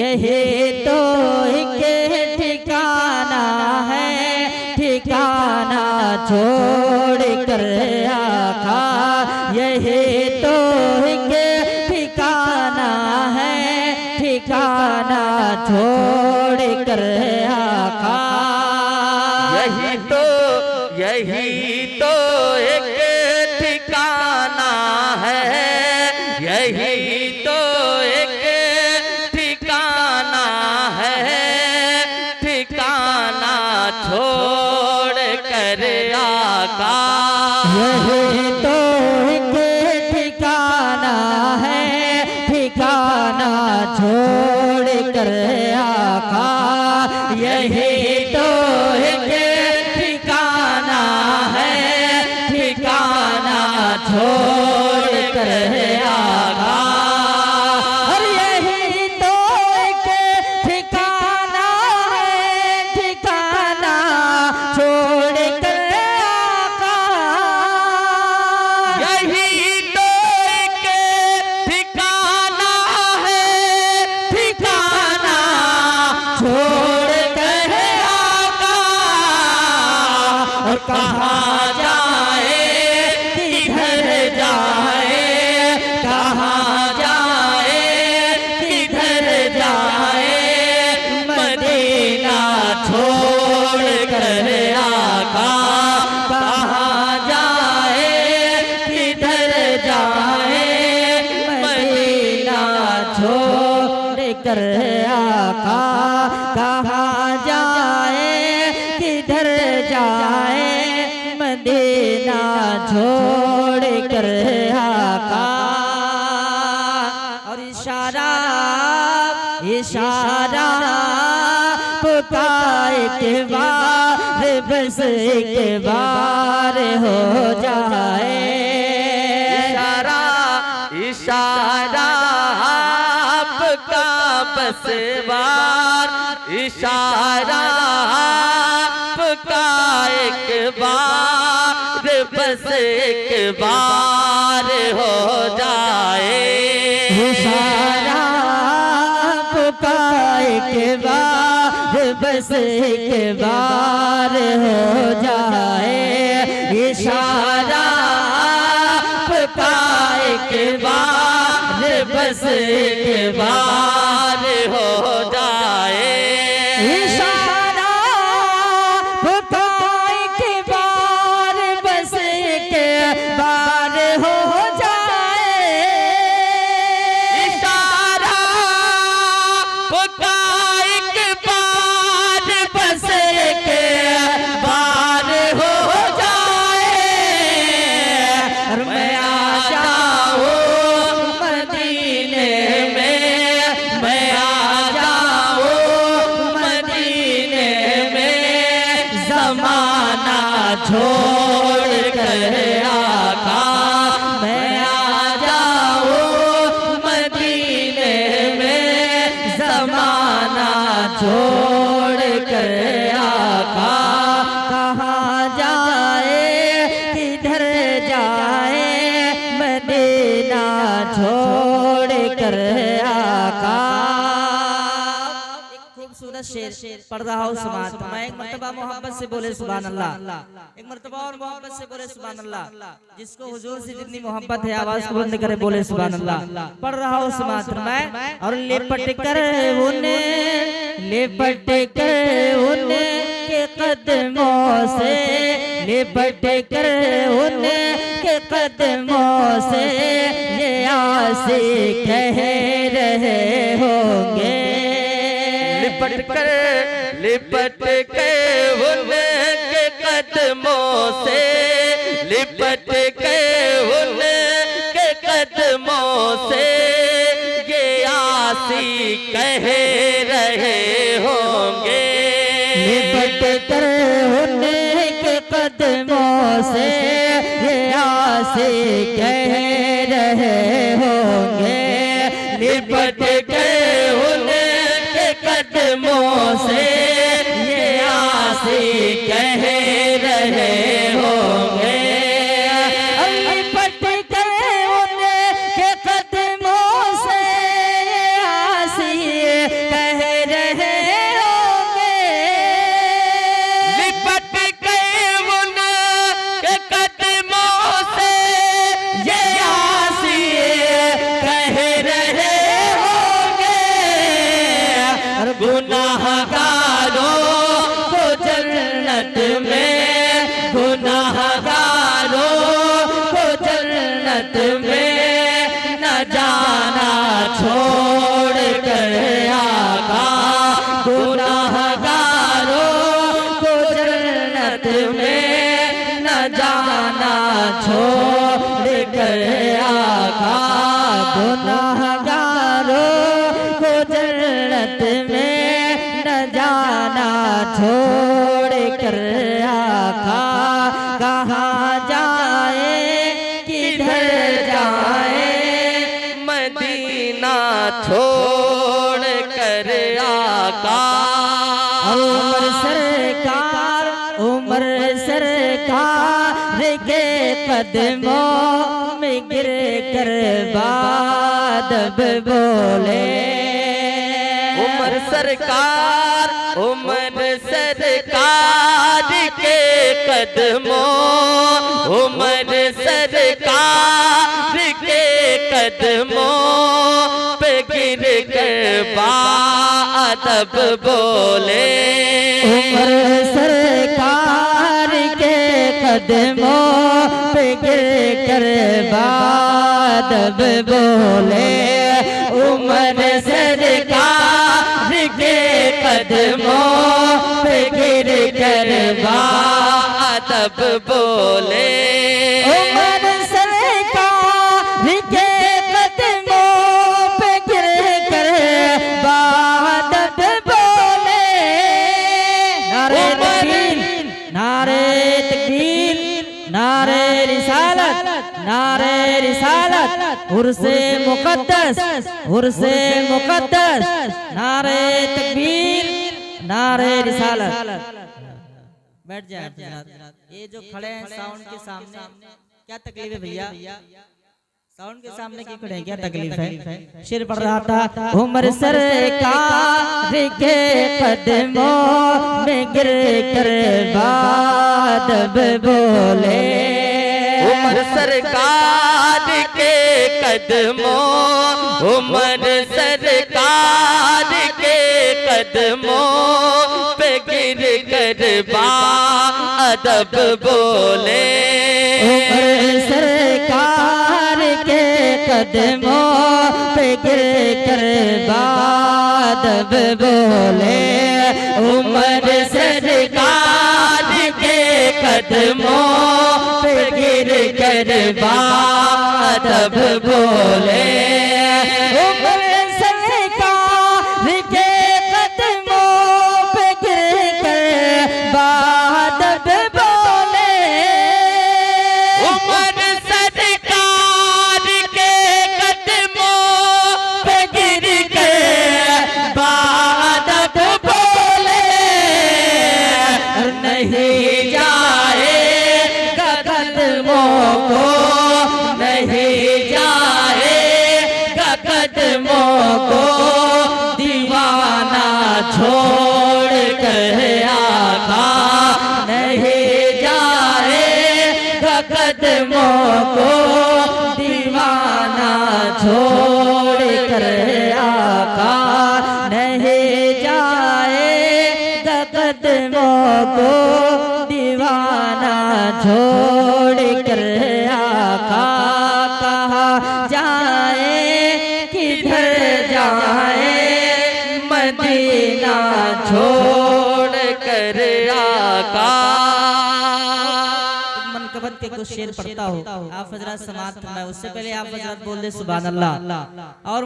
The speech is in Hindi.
यही तो एक ठिकाना है, ठिकाना छोड़ कर आका। यही तो एक ठिकाना है, ठिकाना छोड़ कर आका। यही तो एक ठिकाना है, यही तो एक ठिकाना है, ठिकाना छोड़ कर आका। यही तो एक ठिकाना है, ठिकाना छोड़ कर आका। यही तो एक ठिकाना है, ठिकाना छोड़ कर आका। और यही तो एक ठिकाना है, ठिकाना छोड़ कर आका। यही तो एक ठिकाना है, ठिकाना छोड़ कर आका। और कहाँ जाए किधर जाए, कहाँ जाए किधर जाए, मदीना छोड़ कर आका। कहाँ जाए किधर जाए, मदीना छोड़ कर आका। कहाँ जाए किधर जाए, मदीना छोड़ कर आका। और इशारा इशारा पुकार के बार, बस के बार हो जाए। इशारा इशारा आपका बस बार, इशारा आपका एक बार, बस एक बार हो जाए। इशारा पुकार के बार, बस एक बार हो जाए। इशारा पुकार के बार, बस एक बार हो जाए। इशारा पुकार के बार, बस एक बार हो जाए। इशारा पुकार एक बार, बस एक बार हो जाए। और मैं आ जाऊं मदीने में, मैं आ जाऊं मदीने में, ज़माना छोड़ कर आका। मैं आ जाऊं मदीने में, ज़माना छोड़ कर आका। कहाँ जाए किधर जाए, मदीना छोड़ कर आका। एक खूबसूरत शेर पढ़ रहा हूँ समाज में। एक मर्तबा मोहब्बत से बोले सुभान अल्लाह, एक मर्तबा और मोहब्बत से बोले सुभान अल्लाह। जिसको हुजूर से जितनी मोहब्बत है आवाज को बुलंद करे बोले सुभान अल्लाह। पढ़ रहा हूँ समाज में। और लिपट कर उनके कदमों से, लिपट कर उनके कदमों से, ये आसी कह रहे होंगे। लिपट के उनके कदमों से, लिपट के उनके कदमों से, ये आसी कह रहे होंगे। लिपट कर उनके कदमों से, ये आसी कह रहे होंगे। लिपट कर उनके कदमों से, ये आसी कह रहे होंगे। लिपट कर उनके कदमों से, ये आसी कह गुनाहगारों को जन्नत में, गुनाहगारों को जन्नत में न जाना छोड़ कर आका। गुनाहगारों को जन्नत में न जाना छोड़ कर आका। गुनाहगारों को जन्नत में न जाना छोड़ कर आका। कहाँ जाए किधर जाए मदीना छोड़ कर आका। उमर सरकार के कदमों में गिर कर बादब बोले। उमर सरकार के कदमों, उमर सरकार के कदमों पे गिर कर बादब बोले। उमर सरकार के कदमों पे गिर कर बादब बोले। उमर सरकार के कदमों पे गिर कर बादब बोले। उमर सरकार के कदमों पे गिर कर बादब बोले। नारे तकबीर, नारे तकबीर, नारे रिसालत, नारे रिसालत, उर्से मुक़द्दस, उर्से मुक़द्दस, नारे तकबीर, नारे रिसालत। बैठ जाए। ये जो खड़े हैं साउंड के सामने, क्या तकलीफ है भैया? साउंड के सामने क्यों खड़े हैं, क्या तकलीफ है? शेर पढ़ रहा था। उमर सरकार के कदमों में गिर कर बादब बोले। उमर सरकार के कदमों, उमर सरकार के कदमों पे गिर कर बादब बोले। उमर सरकार के कदमों पे गिर कर बादब बोले। उमर सरकार के कदमों पे गिर कर बादब बोले। उमर सरकार के कदमों पे गिर कर बादब बोले। उमर सरकार के कदमों पे गिर कर बादब बोले। नहीं जाएगा कदमों को, नहीं जाएगा कदमों को दीवाना छोड़ कर आका। नहीं जाएगा कदमों को दीवाना छोड़ कर आका। नहीं जाएगा कदमों को दीवाना छोड़ कर आका। कहाँ जाए किधर जाए मदीना छोड़ कर आका। मनकबत के कुछ शेर पढ़ता हूँ, आप हजरत समाअत फरमाएं। उससे पहले आप हजरत बोल दे सुभान अल्लाह। और